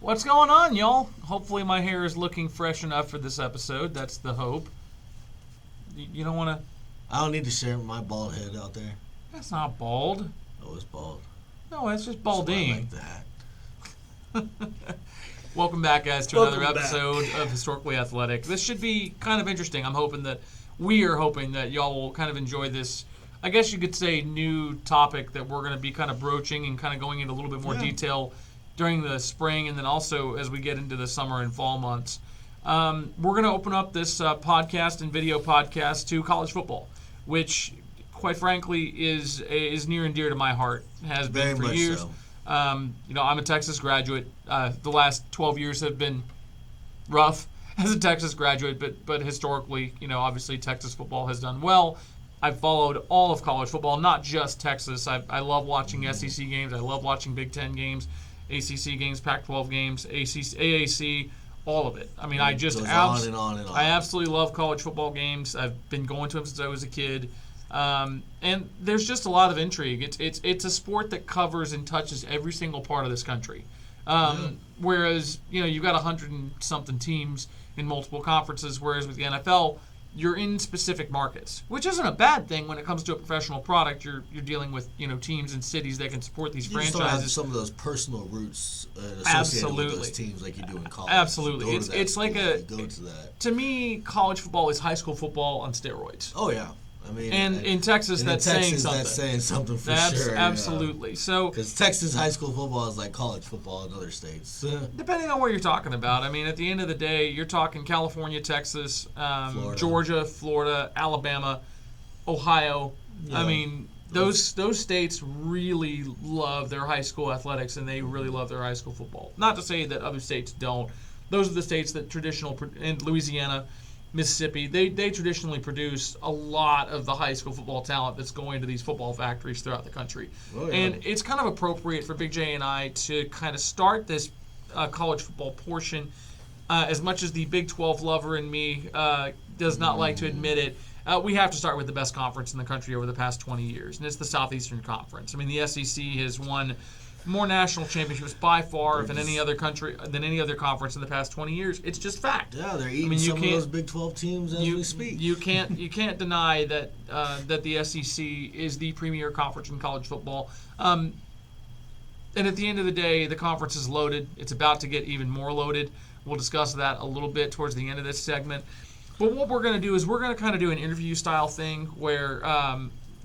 What's going on, y'all? Hopefully my hair is looking fresh enough for this episode. That's the hope. You don't want to... I don't need to share my bald head out there. That's not bald. Oh, it's bald. No, that's just balding. I like that. Welcome back, guys, to another episode of Historically Athletic. This should be kind of interesting. We are hoping that y'all will kind of enjoy this, I guess you could say, new topic that we're going to be kind of broaching and kind of going into a little bit more detail during the spring and then also as we get into the summer and fall months. We're going to open up this podcast and video podcast to college football, which, quite frankly, is near and dear to my heart. Has been for years. So. I'm a Texas graduate. The last 12 years have been rough as a Texas graduate, but historically, obviously Texas football has done well. I've followed all of college football, not just Texas. I love watching SEC games. I love watching Big Ten games, ACC games, Pac-12 games, AAC, all of it. I mean, on and on and on. I absolutely love college football games. I've been going to them since I was a kid. And there's just a lot of intrigue. It's a sport that covers and touches every single part of this country. Whereas, you've got 100 and something teams in multiple conferences, whereas with the NFL, you're in specific markets, which isn't a bad thing when it comes to a professional product. You're dealing with, teams and cities that can support these franchises. You still have some of those personal roots associated with those teams like you do in college. Absolutely. It's like to me, college football is high school football on steroids. Oh, yeah. I mean, and in Texas, that's saying something. That's saying something for sure. Absolutely. So, because Texas high school football is like college football in other states. Depending on what you're talking about. I mean, at the end of the day, you're talking California, Texas, Georgia, Florida, Alabama, Ohio. Yeah. I mean, those states really love their high school athletics, and they really love their high school football. Not to say that other states don't. Those are the states that in Louisiana, Mississippi, they traditionally produce a lot of the high school football talent that's going to these football factories throughout the country. Oh, yeah. And it's kind of appropriate for Big J and I to kind of start this college football portion. As much as the Big 12 lover in me does not like to admit it, we have to start with the best conference in the country over the past 20 years, and it's the Southeastern Conference. I mean, the SEC has won more national championships by far than any other conference in the past 20 years. It's just fact. Yeah, they're eating some of those Big 12 teams as we speak. You can't deny that that the SEC is the premier conference in college football. And at the end of the day, the conference is loaded. It's about to get even more loaded. We'll discuss that a little bit towards the end of this segment. But what we're going to do is we're going to kind of do an interview style thing where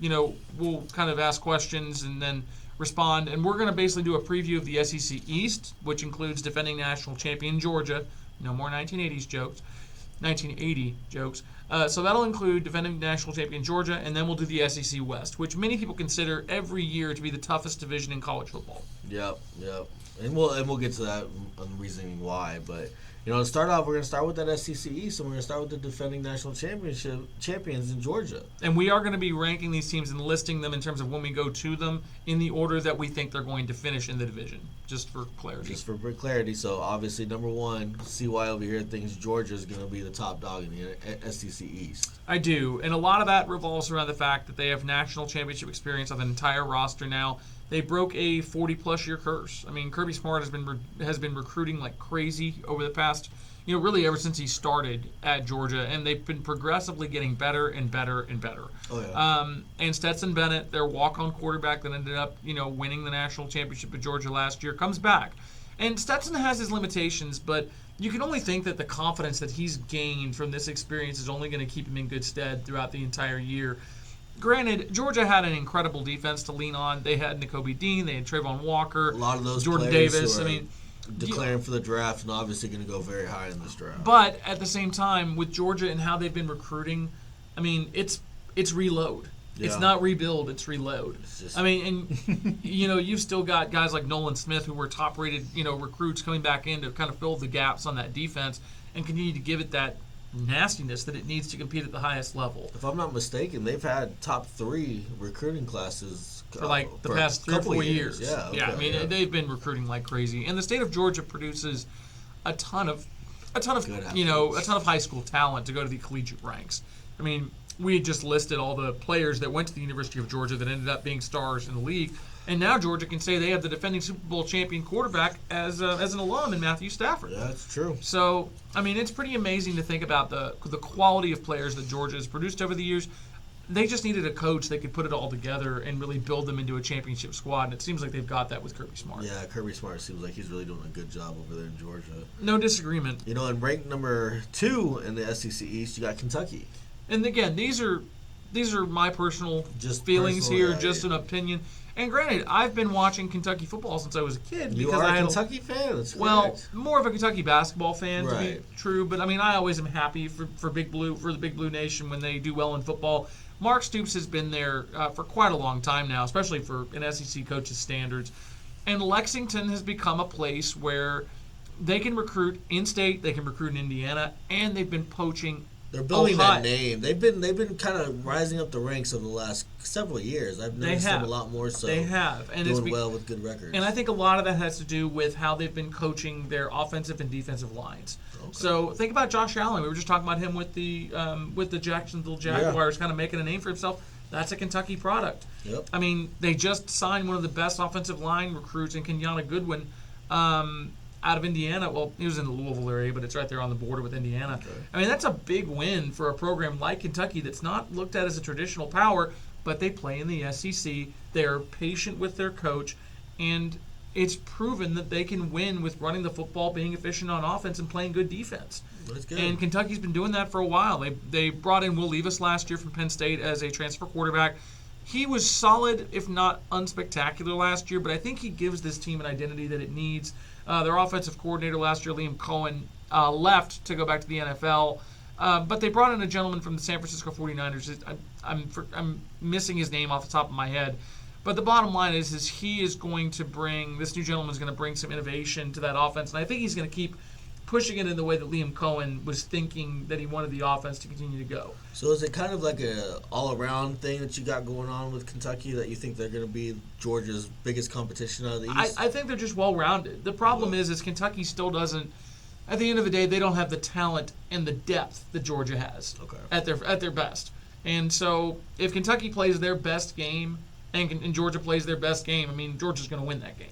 we'll kind of ask questions and then respond, and we're going to basically do a preview of the SEC East, which includes defending national champion Georgia. No more 1980 jokes. So that'll include defending national champion Georgia, and then we'll do the SEC West, which many people consider every year to be the toughest division in college football. Yep. And we'll get to that on the reasoning why, but to start off, we're going to start with that SEC East, and we're going to start with the defending national champions in Georgia. And we are going to be ranking these teams and listing them in terms of when we go to them in the order that we think they're going to finish in the division, just for clarity. So, obviously, number one, CY over here thinks Georgia is going to be the top dog in the SEC East. I do, and a lot of that revolves around the fact that they have national championship experience on the entire roster now. They broke a 40-plus year curse. I mean, Kirby Smart has been recruiting like crazy over the past, really ever since he started at Georgia, and they've been progressively getting better and better and better. Oh, yeah. And Stetson Bennett, their walk-on quarterback that ended up, winning the national championship at Georgia last year, comes back. And Stetson has his limitations, but you can only think that the confidence that he's gained from this experience is only going to keep him in good stead throughout the entire year. Granted, Georgia had an incredible defense to lean on. They had Nakobe Dean, they had Trayvon Walker, a lot of those Jordan players Davis. Who are declaring for the draft and obviously going to go very high in this draft. But at the same time, with Georgia and how they've been recruiting, I mean, it's reload. Yeah. It's not rebuild, it's reload. You've still got guys like Nolan Smith who were top-rated, recruits coming back in to kind of fill the gaps on that defense and continue to give it that nastiness that it needs to compete at the highest level. If I'm not mistaken, they've had top 3 recruiting classes for the past 3 or 4 years. Yeah, okay, they've been recruiting like crazy, and the state of Georgia produces a ton of high school talent to go to the collegiate ranks. I mean, we had just listed all the players that went to the University of Georgia that ended up being stars in the league. And now Georgia can say they have the defending Super Bowl champion quarterback as an alum in Matthew Stafford. Yeah, that's true. So, I mean, it's pretty amazing to think about the quality of players that Georgia has produced over the years. They just needed a coach that could put it all together and really build them into a championship squad, and it seems like they've got that with Kirby Smart. Yeah, Kirby Smart seems like he's really doing a good job over there in Georgia. No disagreement. You know, and ranked number 2 in the SEC East, you got Kentucky. And again, these are my personal feelings here, just an opinion. And granted, I've been watching Kentucky football since I was a kid. You are a Kentucky fan? That's correct. More of a Kentucky basketball fan, to Right. be true. But, I mean, I always am happy for the Big Blue Nation when they do well in football. Mark Stoops has been there for quite a long time now, especially for an SEC coach's standards. And Lexington has become a place where they can recruit in-state, they can recruit in Indiana, and they've been poaching. They're building that name. They've been kind of rising up the ranks over the last several years. I've noticed them a lot more so. They have. And doing well with good records. And I think a lot of that has to do with how they've been coaching their offensive and defensive lines. Okay. So think about Josh Allen. We were just talking about him with the Jacksonville Jaguars, kind of making a name for himself. That's a Kentucky product. Yep. I mean, they just signed one of the best offensive line recruits in Kenyatta Goodwin. Out of Indiana. Well, he was in the Louisville area, but it's right there on the border with Indiana. Okay. I mean, that's a big win for a program like Kentucky that's not looked at as a traditional power, but they play in the SEC. They're patient with their coach, and it's proven that they can win with running the football, being efficient on offense, and playing good defense. That's good. And Kentucky's been doing that for a while. They brought in Will Levis last year from Penn State as a transfer quarterback. He was solid, if not unspectacular, last year, but I think he gives this team an identity that it needs. Their offensive coordinator last year, Liam Cohen, left to go back to the NFL, but they brought in a gentleman from the San Francisco 49ers. I'm missing his name off the top of my head, but the bottom line is he is going to bring, this new gentleman is going to bring some innovation to that offense, and I think he's going to keep pushing it in the way that Liam Cohen was thinking that he wanted the offense to continue to go. So is it kind of like a all-around thing that you got going on with Kentucky that you think they're going to be Georgia's biggest competition out of the East? I think they're just well-rounded. The problem is Kentucky still doesn't, at the end of the day, they don't have the talent and the depth that Georgia has at their best. And so if Kentucky plays their best game and Georgia plays their best game, I mean, Georgia's going to win that game.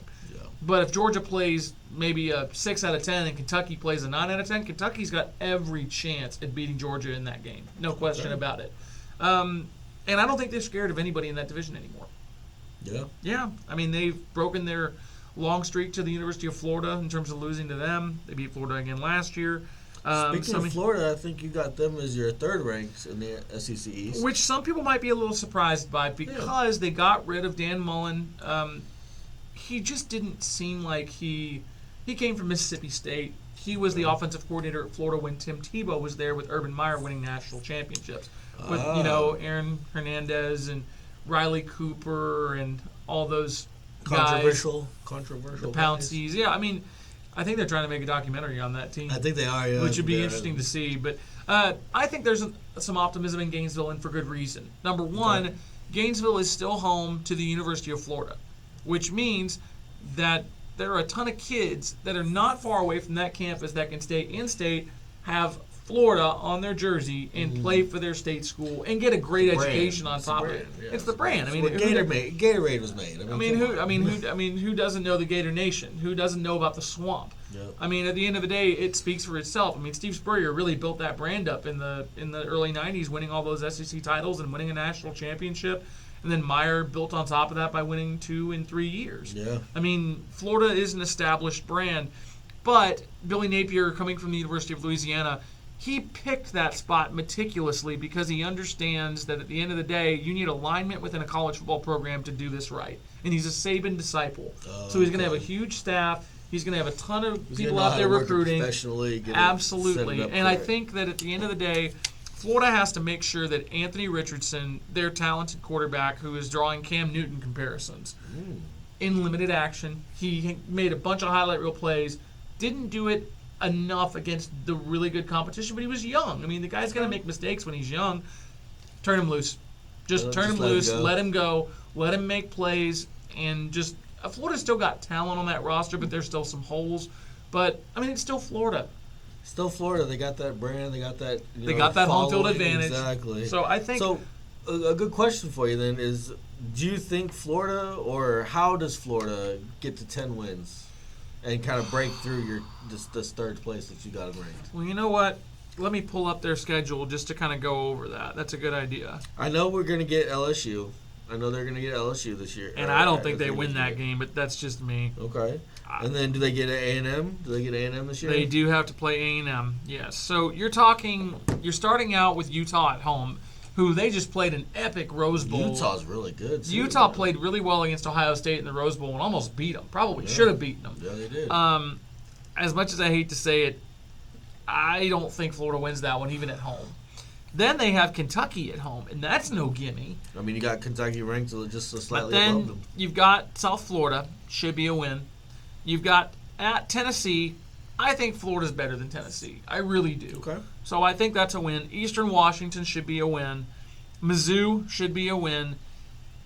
But if Georgia plays maybe a 6 out of 10 and Kentucky plays a 9 out of 10, Kentucky's got every chance at beating Georgia in that game. No question about it. And I don't think they're scared of anybody in that division anymore. Yeah? Yeah. I mean, they've broken their long streak to the University of Florida in terms of losing to them. They beat Florida again last year. Speaking of Florida, I think you got them as your third ranked in the SEC East. Which some people might be a little surprised by because they got rid of Dan Mullen. He just didn't seem like he came from Mississippi State. He was the offensive coordinator at Florida when Tim Tebow was there with Urban Meyer winning national championships. With, Aaron Hernandez and Riley Cooper and all those controversial the Pounceys. Yeah, I mean, I think they're trying to make a documentary on that team. I think they are, yeah. Which would be interesting to see. But I think there's some optimism in Gainesville, and for good reason. Number one, Gainesville is still home to the University of Florida, which means that there are a ton of kids that are not far away from that campus that can stay in-state, have Florida on their jersey, and play for their state school and get a great education on top of it. Yeah. It's the brand. I mean, Gatorade was made. Who doesn't know the Gator Nation? Who doesn't know about the swamp? Yep. I mean, at the end of the day, it speaks for itself. I mean, Steve Spurrier really built that brand up in the early '90s, winning all those SEC titles and winning a national championship. And then Meyer built on top of that by winning 2 in 3 years. Yeah. I mean, Florida is an established brand, but Billy Napier, coming from the University of Louisiana, he picked that spot meticulously because he understands that at the end of the day, you need alignment within a college football program to do this right. And he's a Saban disciple. So he's going to have a huge staff. He's going to have a ton of people out there recruiting. Absolutely. And I think that at the end of the day, Florida has to make sure that Anthony Richardson, their talented quarterback who is drawing Cam Newton comparisons, in limited action, he made a bunch of highlight reel plays, didn't do it enough against the really good competition, but he was young. I mean, the guy's going to make mistakes when he's young. Turn him loose. Just turn him loose, let him go, let him make plays, and just Florida's still got talent on that roster, but there's still some holes. But, I mean, it's still Florida. Still Florida. They got that brand. They got that. They got that home field following. advantage. Exactly. So I think. So a good question for you then is: do you think Florida, or how does Florida get to 10 wins and kind of break through this third place that you got them ranked? Well, you know what? Let me pull up their schedule just to kind of go over that. That's a good idea. I know we're going to get LSU. I know they're going to get LSU this year. And I don't think they win that game, but that's just me. Okay. And then do they get A&M? Do they get A&M this year? They do have to play A&M, yes. So you're starting out with Utah at home, who they just played an epic Rose Bowl. Utah's really good, too. Utah played really well against Ohio State in the Rose Bowl and almost beat them. Probably should have beaten them. Yeah, they did. As much as I hate to say it, I don't think Florida wins that one, even at home. Then they have Kentucky at home, and that's no gimme. I mean, you got Kentucky ranked just slightly but then above them. You've got South Florida, should be a win. You've got at Tennessee. I think Florida's better than Tennessee. I really do. Okay. So I think that's a win. Eastern Washington should be a win. Mizzou should be a win.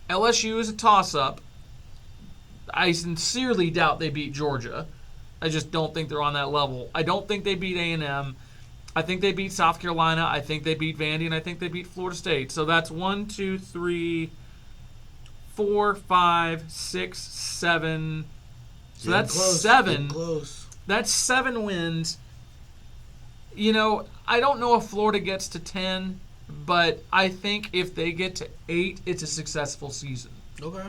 LSU is a toss-up. I sincerely doubt they beat Georgia. I just don't think they're on that level. I don't think they beat A&M. I think they beat South Carolina. I think they beat Vandy, and I think they beat Florida State. So that's 1, 2, 3, 4, 5, 6, 7. So that's close. 7. Close. That's 7 wins. You know, I don't know if Florida gets to 10, but I think if they get to 8, it's a successful season. Okay.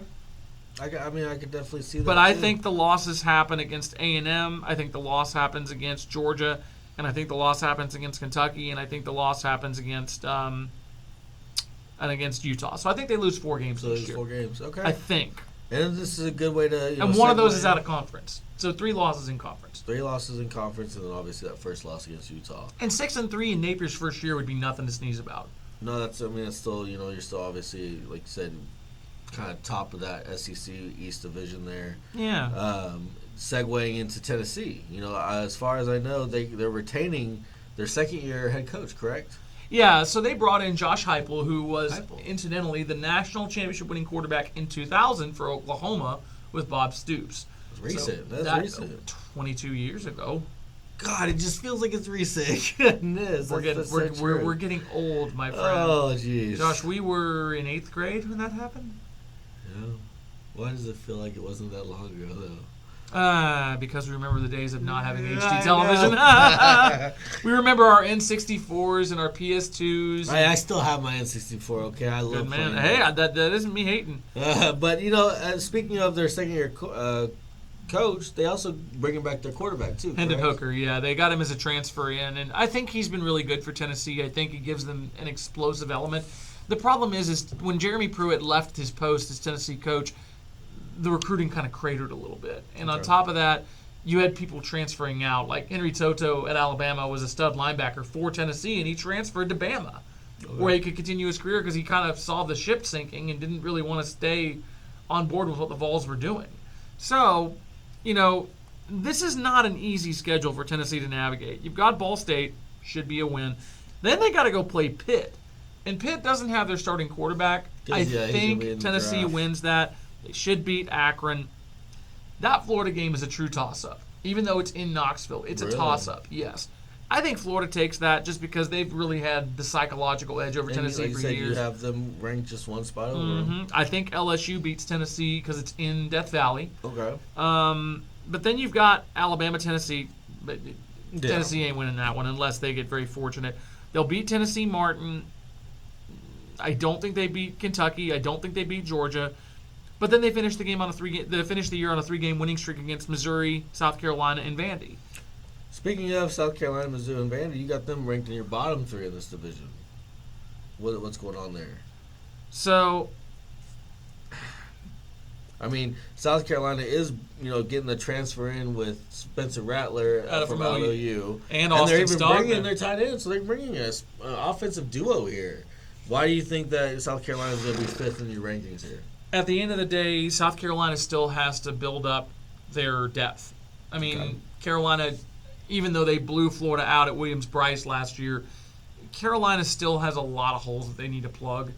I could definitely see that. But I think the losses happen against A&M. I think the loss happens against Georgia. And I think the loss happens against Kentucky, and I think the loss happens against Utah. So I think they lose 4 games this year. 4 games, okay. I think. And this is a good way to. And one of those is out of conference. So 3 losses in conference. 3 losses in conference, and then obviously that first loss against Utah. And 6-3 in Napier's first year would be nothing to sneeze about. No, that's still, you're still obviously, like you said, kind of top of that SEC East division there. Yeah. Segueing into Tennessee, as far as I know, they're retaining their second-year head coach, correct? Yeah, so they brought in Josh Heupel, who was, incidentally, the national championship-winning quarterback in 2000 for Oklahoma with Bob Stoops. Recent. So That's recent. 22 years ago. God, it just feels like it's recent. Goodness, we're getting old, my friend. Oh, jeez. Josh, we were in 8th grade when that happened? Yeah. Why does it feel like it wasn't that long ago, though? Because we remember the days of not having HD television. We remember our N64s and our PS2s. I still have my N64. Okay, I love playing. Hey, that isn't me hating. But speaking of their second-year coach, they also bringing back their quarterback too. Hendon Hooker, yeah, they got him as a transfer in, and I think he's been really good for Tennessee. I think he gives them an explosive element. The problem is when Jeremy Pruitt left his post as Tennessee coach, the recruiting kind of cratered a little bit. And on top of that, you had people transferring out. Like Henry Toto at Alabama was a stud linebacker for Tennessee, and he transferred to Bama, where he could continue his career because he kind of saw the ship sinking and didn't really want to stay on board with what the Vols were doing. So, this is not an easy schedule for Tennessee to navigate. You've got Ball State, should be a win. Then they got to go play Pitt. And Pitt doesn't have their starting quarterback. I think Tennessee wins that. They should beat Akron. That Florida game is a true toss-up. Even though it's in Knoxville, it's a toss-up, yes. I think Florida takes that just because they've really had the psychological edge over Tennessee for years. You have them ranked just one spot over. I think LSU beats Tennessee because it's in Death Valley. Okay. But then you've got Alabama, Tennessee. But Tennessee ain't winning that one unless they get very fortunate. They'll beat Tennessee Martin. I don't think they beat Kentucky. I don't think they beat Georgia. But then they finished the year on a 3-game winning streak against Missouri, South Carolina, and Vandy. Speaking of South Carolina, Missouri, and Vandy, you got them ranked in your bottom 3 in this division. What's going on there? So, South Carolina is getting the transfer in with Spencer Rattler from OU, and Austin Stockton. They're even bringing their tight end, so they're bringing an offensive duo here. Why do you think that South Carolina is going to be 5th in your rankings here? At the end of the day, South Carolina still has to build up their depth. Carolina, even though they blew Florida out at Williams-Brice last year, Carolina still has a lot of holes that they need to plug.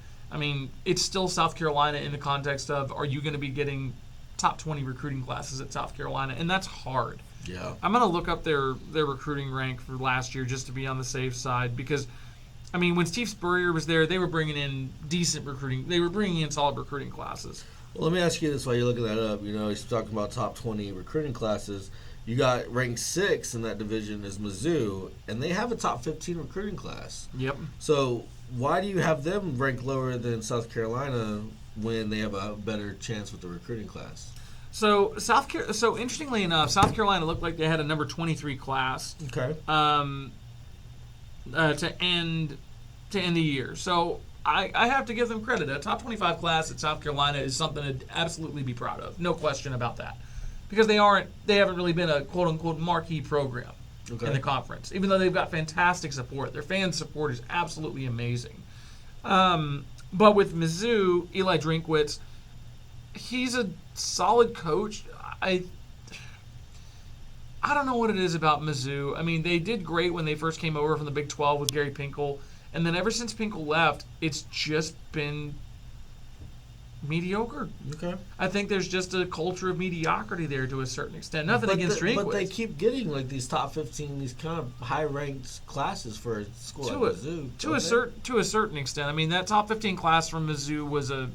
It's still South Carolina in the context of, are you going to be getting top 20 recruiting classes at South Carolina, and that's hard. Yeah. I'm going to look up their recruiting rank for last year just to be on the safe side because, I mean, when Steve Spurrier was there, they were bringing in decent recruiting. They were bringing in solid recruiting classes. Well, let me ask you this while you're looking that up. You know, he's talking about top 20 recruiting classes. You got ranked 6 in that division is Mizzou, and they have a top 15 recruiting class. Yep. So why do you have them ranked lower than South Carolina when they have a better chance with the recruiting class? So so interestingly enough, South Carolina looked like they had a number 23 class. Okay. To end the year. So I have to give them credit. A top 25 class at South Carolina is something to absolutely be proud of. No question about that. Because they haven't really been a quote unquote marquee program in the conference. Even though they've got fantastic support. Their fan support is absolutely amazing. But with Mizzou, Eli Drinkwitz, he's a solid coach. I don't know what it is about Mizzou. I mean, they did great when they first came over from the Big 12 with Gary Pinkel. And then ever since Pinkel left, it's just been mediocre. Okay. I think there's just a culture of mediocrity there to a certain extent. Nothing against Drinkwitz. But they keep getting like these top 15, these kind of high-ranked classes for a school like Mizzou. To a certain extent. I mean, that top 15 class from Mizzou was a...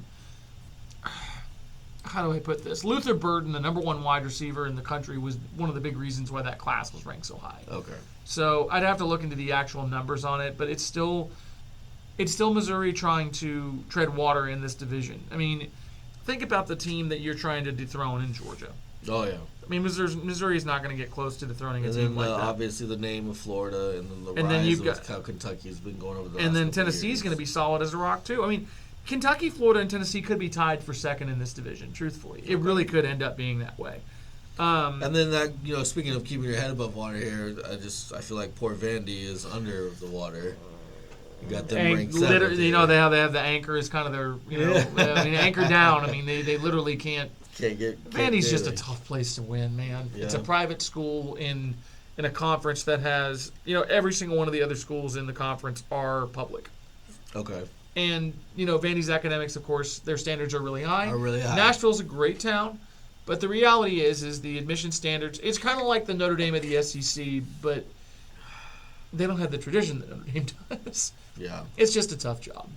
How do I put this? Luther Burden, the number 1 wide receiver in the country, was one of the big reasons why that class was ranked so high. Okay. So I'd have to look into the actual numbers on it, but it's still Missouri trying to tread water in this division. I mean, think about the team that you're trying to dethrone in Georgia. Oh, yeah. I mean, Missouri is not going to get close to dethroning a team like that. Obviously, the name of Florida and then the rise of how Kentucky's been going over the last And then couple Tennessee's years. going to be solid as a rock, too. I mean, Kentucky, Florida, and Tennessee could be tied for second in this division, truthfully. It really could end up being that way. And then that, you know, speaking of keeping your head above water here, I feel like poor Vandy is under the water. You got them ranked 7th. You know, they have the anchor as kind of their, you know, I mean, anchor down. I mean, they literally can't. Vandy's just a tough place to win, man. Yeah. It's a private school in a conference that has, you know, every single one of the other schools in the conference are public. Okay. And, you know, Vandy's academics, of course, their standards are really high. High. Nashville's a great town, but the reality is the admission standards, it's kind of like the Notre Dame of the SEC, but they don't have the tradition that Notre Dame does. Yeah. It's just a tough job.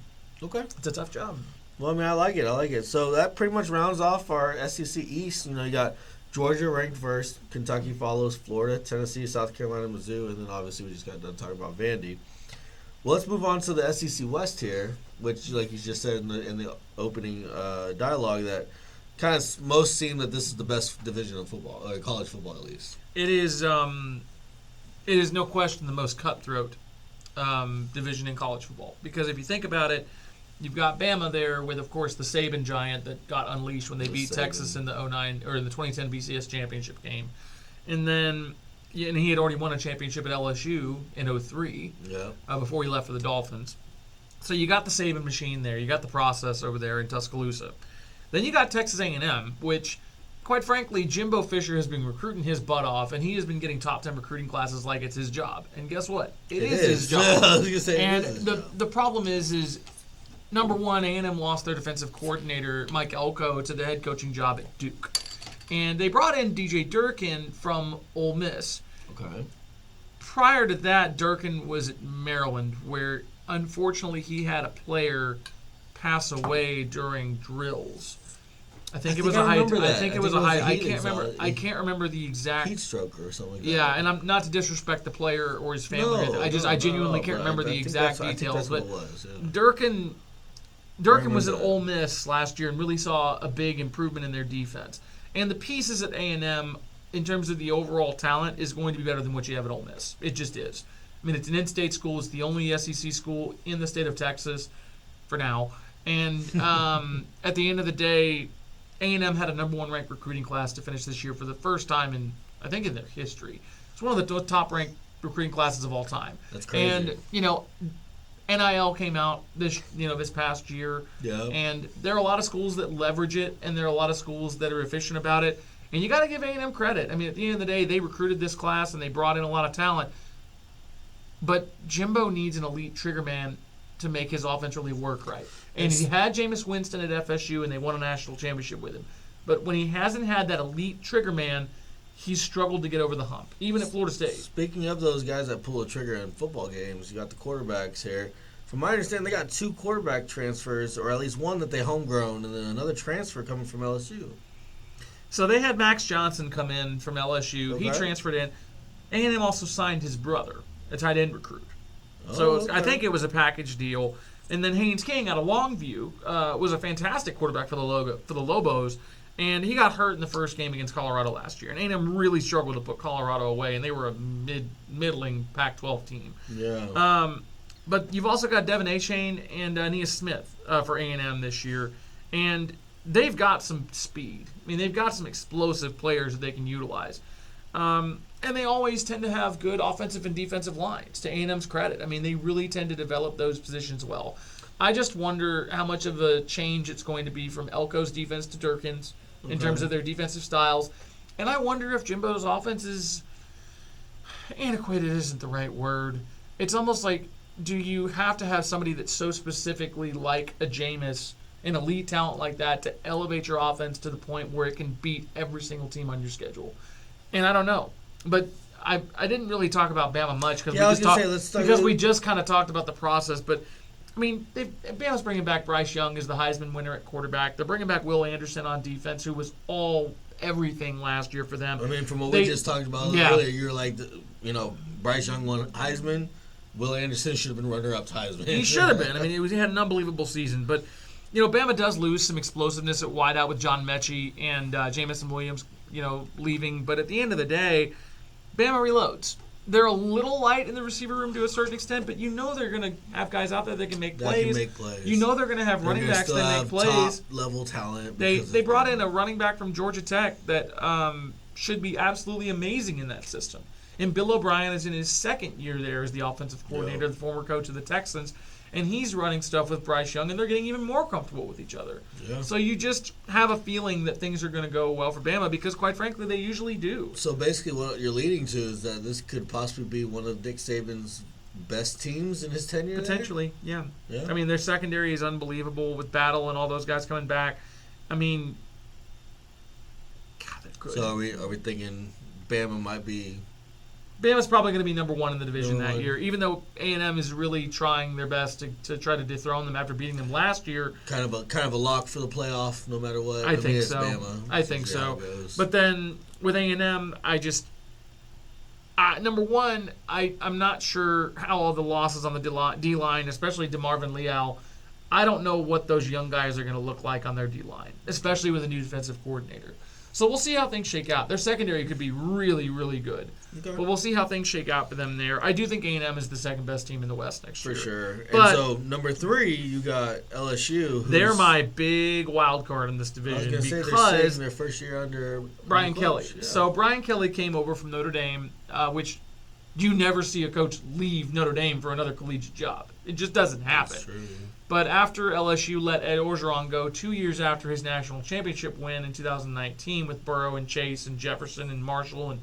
Okay. It's a tough job. Well, I mean, I like it. So that pretty much rounds off our SEC East. You know, you got Georgia ranked first, Kentucky follows, Florida, Tennessee, South Carolina, Mizzou, and then obviously we just got done talking about Vandy. Well, let's move on to the SEC West here, which, like you just said in the opening dialogue, that kind of most seem that this is the best division of football, or college football at least. It is no question the most cutthroat division in college football. Because if you think about it, you've got Bama there with, of course, the Saban giant that got unleashed when they beat Texas in the 2009 or in the 2010 BCS championship game, and then. And he had already won a championship at LSU in 2003 before he left for the Dolphins. So you got the Saban machine there. You got the process over there in Tuscaloosa. Then you got Texas A&M, which, quite frankly, Jimbo Fisher has been recruiting his butt off, and he has been getting top 10 recruiting classes like it's his job. And guess what? It is his job. I was gonna say and the problem is number one, A&M lost their defensive coordinator, Mike Elko, to the head coaching job at Duke. And they brought in DJ Durkin from Ole Miss. Okay. Prior to that, Durkin was at Maryland, where unfortunately he had a player pass away during drills. I can't remember the exact heat stroke or something like that. Yeah, and I'm not to disrespect the player or his family. I genuinely can't remember the exact details. But Durkin was at Ole Miss last year and really saw a big improvement in their defense. And the pieces at A&M, in terms of the overall talent, is going to be better than what you have at Ole Miss. It just is. I mean, it's an in-state school. It's the only SEC school in the state of Texas for now. And at the end of the day, A&M had a number one ranked recruiting class to finish this year for the first time in their history. It's one of the top ranked recruiting classes of all time. That's crazy. And, NIL came out this past year. Yeah. And there are a lot of schools that leverage it, and there are a lot of schools that are efficient about it. And you got to give A&M credit. I mean, at the end of the day, they recruited this class and they brought in a lot of talent. But Jimbo needs an elite trigger man to make his offense really work right. And he had Jameis Winston at FSU, and they won a national championship with him. But when he hasn't had that elite trigger man, he's struggled to get over the hump, even at Florida State. Speaking of those guys that pull a trigger in football games, you got the quarterbacks here. From my understanding, they got 2 quarterback transfers, or at least one that they homegrown, and then another transfer coming from LSU. So they had Max Johnson come in from LSU. Okay. He transferred in. A&M also signed his brother, a tight end recruit. So I think it was a package deal. And then Haynes King out of Longview was a fantastic quarterback for the Lobos. And he got hurt in the first game against Colorado last year. And A&M really struggled to put Colorado away, and they were a middling Pac-12 team. Yeah. But you've also got Devin Achane and Nia Smith for A&M this year. And they've got some speed. I mean, they've got some explosive players that they can utilize. And they always tend to have good offensive and defensive lines, to A&M's credit. I mean, they really tend to develop those positions well. I just wonder how much of a change it's going to be from Elko's defense to Durkin's in terms of their defensive styles. And I wonder if Jimbo's offense is antiquated isn't the right word. It's almost like, do you have to have somebody that's so specifically like a Jameis, an elite talent like that, to elevate your offense to the point where it can beat every single team on your schedule? And I don't know. But I didn't really talk about Bama much because we just kind of talked about the process. But, I mean, Bama's bringing back Bryce Young as the Heisman winner at quarterback. They're bringing back Will Anderson on defense, who was everything last year for them. I mean, from what we just talked about earlier, you're like, Bryce Young won Heisman. Will Anderson should have been runner-up to Heisman. He should have been. I mean, he had an unbelievable season. But, Bama does lose some explosiveness at wideout with John Mechie and Jamison Williams, leaving. But at the end of the day, Bama reloads. They're a little light in the receiver room to a certain extent, but they're going to have guys out there that can make plays. They're going to have running backs that make plays. Top-level talent. They brought in a running back from Georgia Tech that should be absolutely amazing in that system. And Bill O'Brien is in his second year there as the offensive coordinator, the former coach of the Texans. And he's running stuff with Bryce Young, and they're getting even more comfortable with each other. Yeah. So you just have a feeling that things are going to go well for Bama because, quite frankly, they usually do. So basically what you're leading to is that this could possibly be one of Nick Saban's best teams in his tenure? Potentially, yeah. I mean, their secondary is unbelievable with Battle and all those guys coming back. I mean, God, they're good. So are we thinking Bama might be... Bama's probably going to be number 1 in the division that year, even though A&M is really trying their best to try to dethrone them after beating them last year. Kind of a lock for the playoff, no matter what. I think so. Bama. I think so. But then with A&M, number 1, I'm not sure how all the losses on the D-line, especially DeMarvin Leal, I don't know what those young guys are going to look like on their D-line, especially with a new defensive coordinator. So we'll see how things shake out. Their secondary could be really, really good. Okay. But we'll see how things shake out for them there. I do think A&M is the second best team in the West next year. For sure. But and so, number 3, you got LSU. They're my big wild card in this division because they're their first year under Brian Kelly. Yeah. So Brian Kelly came over from Notre Dame, which you never see a coach leave Notre Dame for another collegiate job. It just doesn't happen. That's true. But after LSU let Ed Orgeron go 2 years after his national championship win in 2019 with Burrow and Chase and Jefferson and Marshall and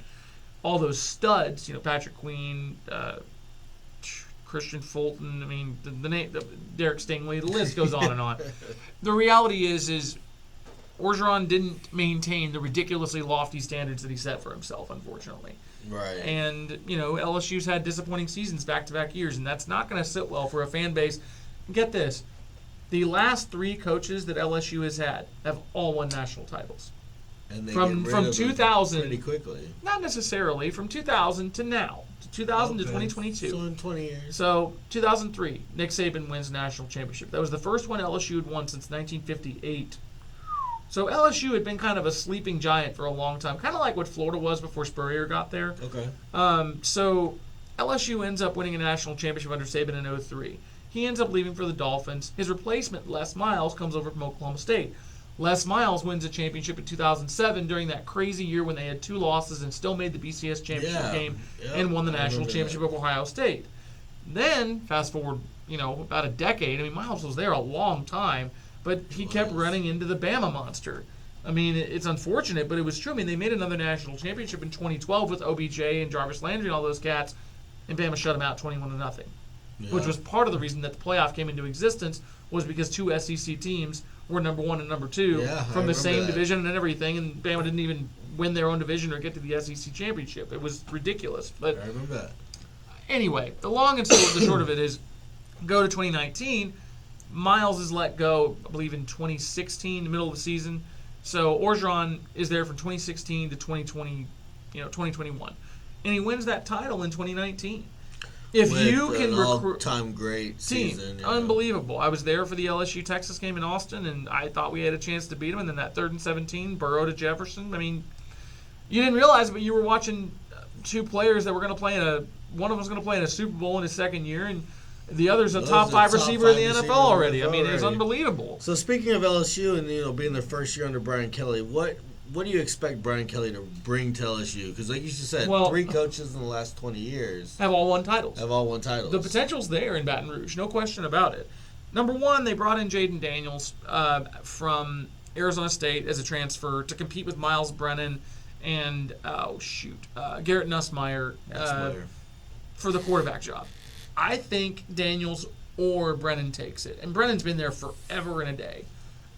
all those studs, Patrick Queen, Christian Fulton, I mean, Derek Stingley, the list goes on and on. The reality is Orgeron didn't maintain the ridiculously lofty standards that he set for himself, unfortunately. Right. And, LSU's had disappointing seasons back-to-back years, and that's not going to sit well for a fan base. Get this. The last 3 coaches that LSU has had have all won national titles. And they from 2000 pretty quickly. Not necessarily. From 2000 to now. 2000 to 2022. So in 20 years. So 2003, Nick Saban wins national championship. That was the first one LSU had won since 1958. So LSU had been kind of a sleeping giant for a long time, kind of like what Florida was before Spurrier got there. Okay. So LSU ends up winning a national championship under Saban in 2003. He ends up leaving for the Dolphins. His replacement, Les Miles, comes over from Oklahoma State. Les Miles wins a championship in 2007 during that crazy year when they had 2 losses and still made the BCS championship game and won the national championship over Ohio State. Then, fast forward, about a decade. I mean, Miles was there a long time, but he kept running into the Bama monster. I mean, it's unfortunate, but it was true. I mean, they made another national championship in 2012 with OBJ and Jarvis Landry and all those cats, and Bama shut them out 21-0. Yeah. Which was part of the reason that the playoff came into existence was because 2 SEC teams were number 1 and number 2 from the same division and everything, and Bama didn't even win their own division or get to the SEC championship. It was ridiculous. But I remember that. Anyway, the long and the short of it is, go to 2019. Miles is let go, I believe, in 2016, the middle of the season. So Orgeron is there from 2016 to 2021, and he wins that title in 2019. If With you can recruit all-time great team, season, unbelievable. I was there for the LSU Texas game in Austin, and I thought we had a chance to beat them. And then that 3rd and 17, Burrow to Jefferson. I mean, you didn't realize it, but you were watching 2 players that were going to play one of them was going to play in a Super Bowl in his second year, and the other's a top 5 receiver in the NFL already. I mean, it was unbelievable. So speaking of LSU and being their first year under Brian Kelly, what do you expect Brian Kelly to bring to LSU? Because like you just said, 3 coaches in the last 20 years have all won titles. The potential's there in Baton Rouge, no question about it. Number 1, they brought in Jaden Daniels from Arizona State as a transfer to compete with Miles Brennan and Garrett Nussmeier for the quarterback job. I think Daniels or Brennan takes it. And Brennan's been there forever and a day.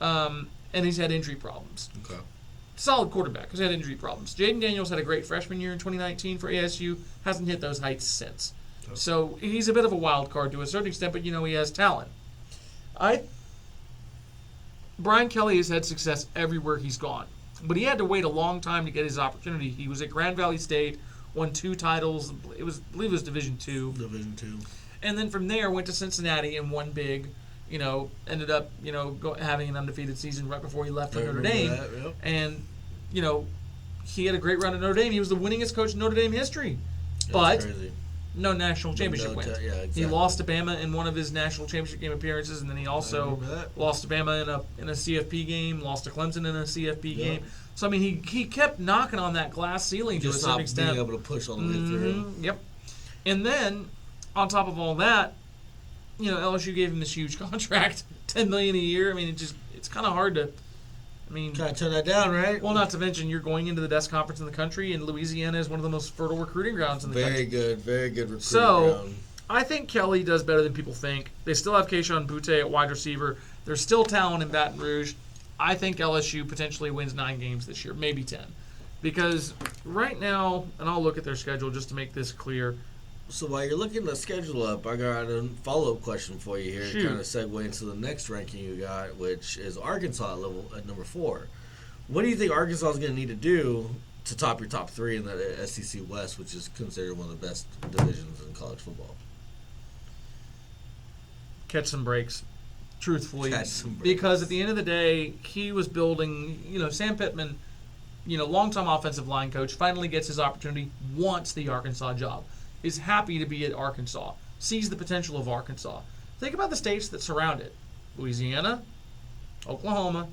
And he's had injury problems. Okay. Solid quarterback who's had injury problems. Jaden Daniels had a great freshman year in 2019 for ASU. Hasn't hit those heights since. Okay. So he's a bit of a wild card to a certain extent, but, he has talent. Brian Kelly has had success everywhere he's gone. But he had to wait a long time to get his opportunity. He was at Grand Valley State, won 2 titles. I believe it was Division II. Division II. And then from there went to Cincinnati and won big. Ended up, having an undefeated season right before he left for Notre Dame. That, yep. And, he had a great run at Notre Dame. He was the winningest coach in Notre Dame history. That's crazy. No national championship win. Exactly. He lost to Bama in one of his national championship game appearances, and then he also lost to Bama in a CFP game, lost to Clemson in a CFP game. So, I mean, he kept knocking on that glass ceiling to a certain extent. Just not being able to push all the way through. Yep. And then, on top of all that, LSU gave him this huge contract, $10 million a year. I mean, it's kind of hard to, kind of turn that down, right? Well, not to mention you're going into the best conference in the country, and Louisiana is one of the most fertile recruiting grounds in the country. Very good recruiting ground. I think Kelly does better than people think. They still have Keyshawn Butte at wide receiver. There's still talent in Baton Rouge. I think LSU potentially wins 9 games this year, maybe 10. Because right now, and I'll look at their schedule just to make this clear. So while you're looking the schedule up, I got a follow-up question for you here. Shoot. To kind of segue into the next ranking you got, which is Arkansas at number 4. What do you think Arkansas is going to need to do to top your top 3 in that SEC West, which is considered one of the best divisions in college football? Catch some breaks, truthfully. Because at the end of the day, he was building, Sam Pittman, longtime offensive line coach, finally gets his opportunity, wants the Arkansas job, is happy to be at Arkansas, sees the potential of Arkansas. Think about the states that surround it. Louisiana, Oklahoma,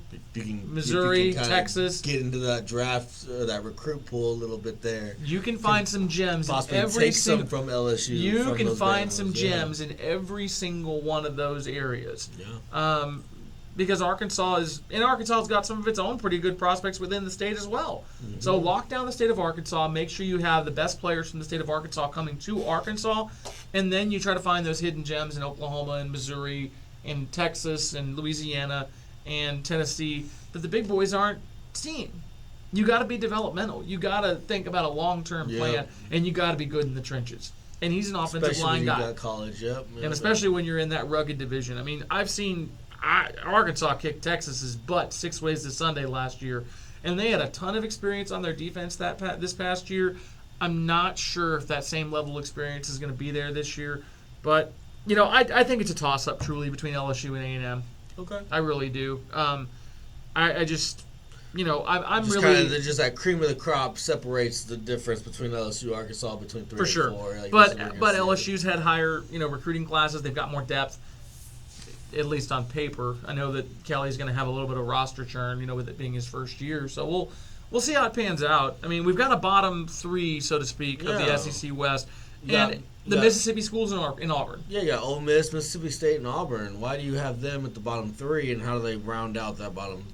Missouri, Texas. Get into that draft, that recruit pool a little bit there. You can find some gems in every single from LSU. You can find some gems in every single one of those areas. Yeah. Because Arkansas's got some of its own pretty good prospects within the state as well. Mm-hmm. So lock down the state of Arkansas, make sure you have the best players from the state of Arkansas coming to Arkansas, and then you try to find those hidden gems in Oklahoma and Missouri and Texas and Louisiana and Tennessee that the big boys aren't seeing. You got to be developmental. You got to think about a long-term plan, and you got to be good in the trenches. And he's an offensive line guy. Especially when you got college, yep. And especially when you're in that rugged division. I mean, I've seen Arkansas kicked Texas's butt 6 ways to Sunday last year, and they had a ton of experience on their defense this past year. I'm not sure if that same level of experience is going to be there this year, but I think it's a toss-up truly between LSU and A&M. Okay, I really do. I just, I'm just really just that cream of the crop separates the difference between LSU, Arkansas between 3 for and sure. 4. Like but LSU's had higher recruiting classes. They've got more depth. At least on paper. I know that Kelly's going to have a little bit of roster churn, with it being his first year. So we'll see how it pans out. I mean, we've got a bottom 3, so to speak, of the SEC West. And the Mississippi schools in Auburn. Yeah, you got Ole Miss, Mississippi State, and Auburn. Why do you have them at the bottom 3, and how do they round out that bottom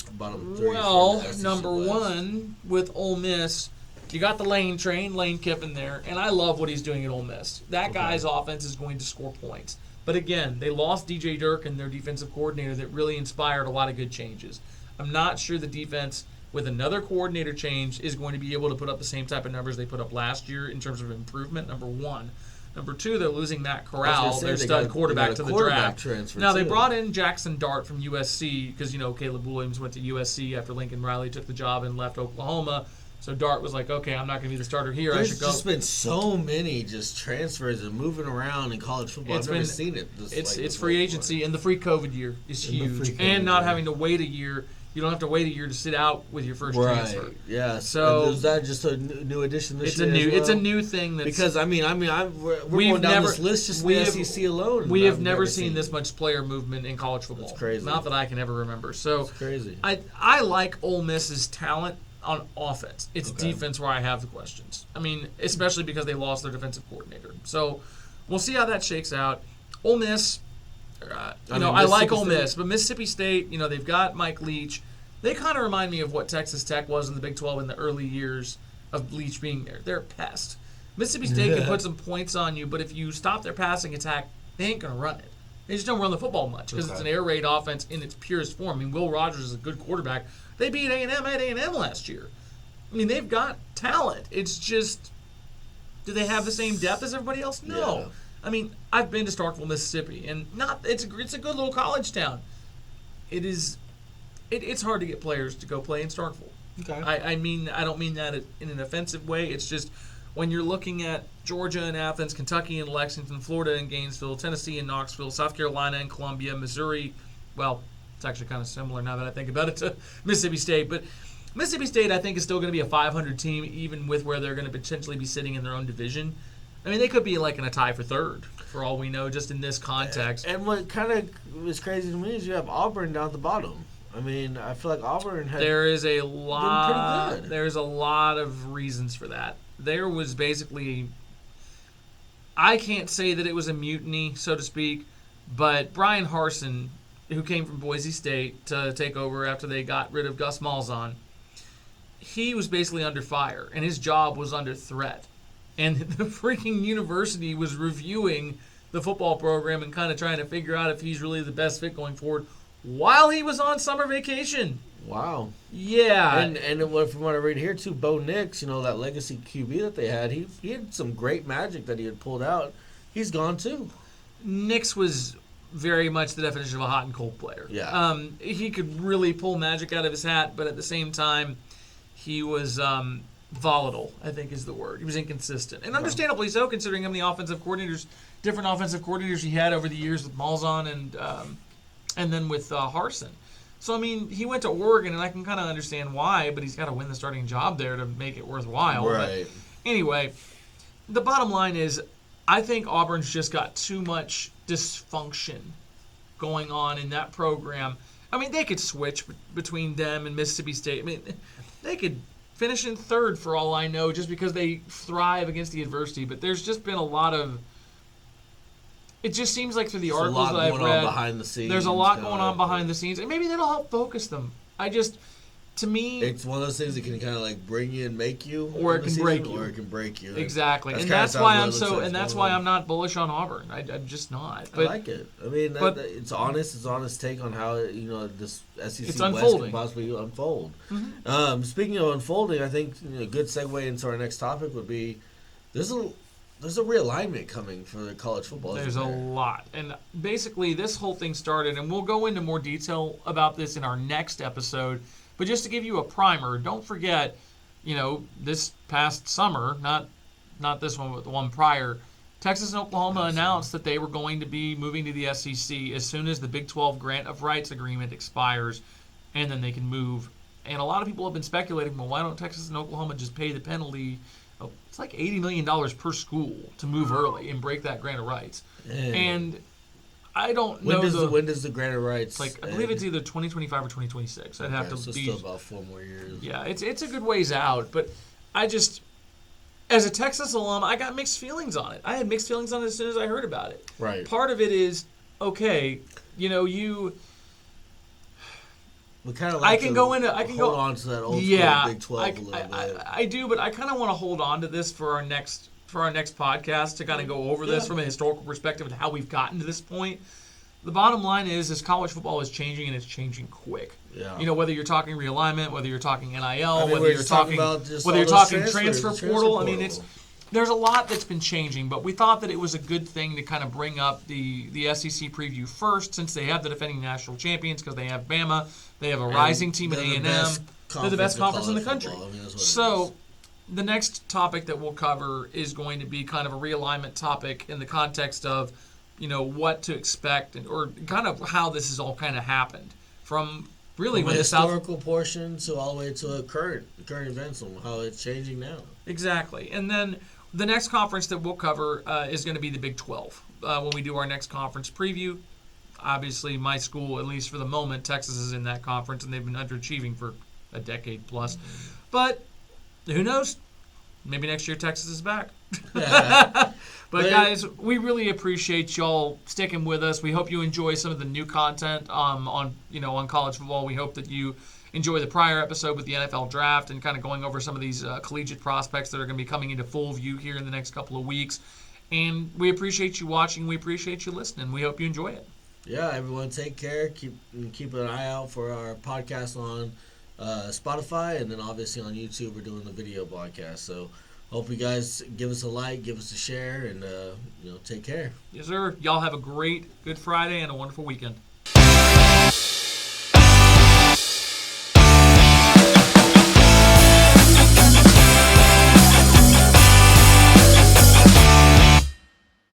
3? Well, number West? 1, with Ole Miss, you got the Lane train, Lane Kiffin there, and I love what he's doing at Ole Miss. That guy's offense is going to score points. But again, they lost DJ Durkin, their defensive coordinator, that really inspired a lot of good changes. I'm not sure the defense, with another coordinator change, is going to be able to put up the same type of numbers they put up last year in terms of improvement, number one. Number two, they're losing Matt Corral, their stud quarterback, to the draft. Now, they brought in Jackson Dart from USC because, Caleb Williams went to USC after Lincoln Riley took the job and left Oklahoma. So Dart was like, okay, I'm not going to be the starter here. I should go. There's just been so many just transfers and moving around in college football. I've never seen it. It's free agency, and the free COVID year is huge. And not having to wait a year. You don't have to wait a year to sit out with your first transfer. Yeah. So is that just a new addition this year? It's a new thing. Because we're going down this list just in the SEC alone. We have never seen this much player movement in college football. That's crazy. Not that I can ever remember. So it's crazy. I like Ole Miss's talent on offense. It's defense where I have the questions. I mean, especially because they lost their defensive coordinator. So we'll see how that shakes out. Ole Miss, I like Ole Miss, but Mississippi State, they've got Mike Leach. They kind of remind me of what Texas Tech was in the Big 12 in the early years of Leach being there. They're a pest. Mississippi State can put some points on you, but if you stop their passing attack, they ain't going to run it. They just don't run the football much because it's an air raid offense in its purest form. I mean, Will Rogers is a good quarterback. They beat A&M at A&M last year. I mean, they've got talent. It's just, do they have the same depth as everybody else? No. Yeah. I mean, I've been to Starkville, Mississippi, and it's a good little college town. It's hard to get players to go play in Starkville. Okay. I don't mean that in an offensive way. It's just when you're looking at Georgia and Athens, Kentucky and Lexington, Florida and Gainesville, Tennessee and Knoxville, South Carolina and Columbia, Missouri. Well, it's actually kind of similar now that I think about it to Mississippi State. But Mississippi State, I think, is still going to be a 500 team, even with where they're going to potentially be sitting in their own division. I mean, they could be like in a tie for third, for all we know, just in this context. And what kind of is crazy to me is you have Auburn down at the bottom. I mean, I feel like Auburn has There's a lot of reasons for that. There was basically, I can't say that it was a mutiny, so to speak, but Brian Harsin, who came from Boise State to take over after they got rid of Gus Malzahn, he was basically under fire, and his job was under threat. And the freaking university was reviewing the football program and kind of trying to figure out if he's really the best fit going forward while he was on summer vacation. Wow. Yeah. And from what I read here, too, Bo Nix, that legacy QB that they had, he had some great magic that he had pulled out. He's gone, too. Nix was very much the definition of a hot and cold player. Yeah. He could really pull magic out of his hat, but at the same time, he was volatile, I think is the word. He was inconsistent. And understandably so, considering how many different offensive coordinators he had over the years with Malzahn and then with Harsin. So, I mean, he went to Oregon, and I can kind of understand why, but he's got to win the starting job there to make it worthwhile. Right. But anyway, the bottom line is I think Auburn's just got too much dysfunction going on in that program. I mean, they could switch between them and Mississippi State. I mean, they could finish in third for all I know just because they thrive against the adversity. But there's just been a lot of – it just seems like through the articles that I've read, there's a lot going on behind the scenes. And maybe that'll help focus them. To me, it's one of those things that can kind of like bring you and make you, or it can break you, or it can break you. Exactly, and that's why I'm not bullish on Auburn. I'm just not. But, I like it. I mean, it's honest. It's honest take on how this SEC West can possibly unfold. Mm-hmm. Speaking of unfolding, I think a good segue into our next topic would be there's a realignment coming for the college football. There's a lot, and basically this whole thing started, and we'll go into more detail about this in our next episode. But just to give you a primer, don't forget, this past summer, not this one, but the one prior, Texas and Oklahoma announced that they were going to be moving to the SEC as soon as the Big 12 Grant of Rights Agreement expires, and then they can move. And a lot of people have been speculating, well, why don't Texas and Oklahoma just pay the penalty? It's like $80 million per school to move early and break that Grant of Rights. And I don't know. When does the Grant of Rights? I believe it's either 2025 or 2026. I'd have to be still about 4 more years. Yeah, it's a good ways out, but I just, as a Texas alum, I got mixed feelings on it. I had mixed feelings on it as soon as I heard about it. Right. Part of it is okay. I can go on to that old school Big 12 a little bit. I do, but I kind of want to hold on to this for our next for our next podcast to kind of go over this from a historical perspective and how we've gotten to this point. The bottom line is college football is changing, and it's changing quick. Yeah. You know, whether you're talking realignment, whether you're talking NIL, mean, whether you're talking transfer portal. I mean, there's a lot that's been changing, but we thought that it was a good thing to kind of bring up the SEC preview first, since they have the defending national champions, because they have Bama, they have a rising team at A&M. They're the best conference in the country. I mean, so the next topic that we'll cover is going to be kind of a realignment topic in the context of, you know, what to expect or kind of how this has all kind of happened from really when the historical portion to all the way to current events and how it's changing now. Exactly. And then the next conference that we'll cover is going to be the Big 12 when we do our next conference preview. Obviously, my school, at least for the moment, Texas is in that conference, and they've been underachieving for a decade plus. But who knows? Maybe next year Texas is back. But guys, we really appreciate y'all sticking with us. We hope you enjoy some of the new content on college football. We hope that you enjoy the prior episode with the NFL draft and kind of going over some of these collegiate prospects that are going to be coming into full view here in the next couple of weeks. And we appreciate you watching. We appreciate you listening. We hope you enjoy it. Yeah, everyone take care. Keep an eye out for our podcast on Spotify, and then obviously on YouTube we're doing the video podcast. So hope you guys give us a like, give us a share, and take care. Yes, sir. Y'all have a great Good Friday and a wonderful weekend.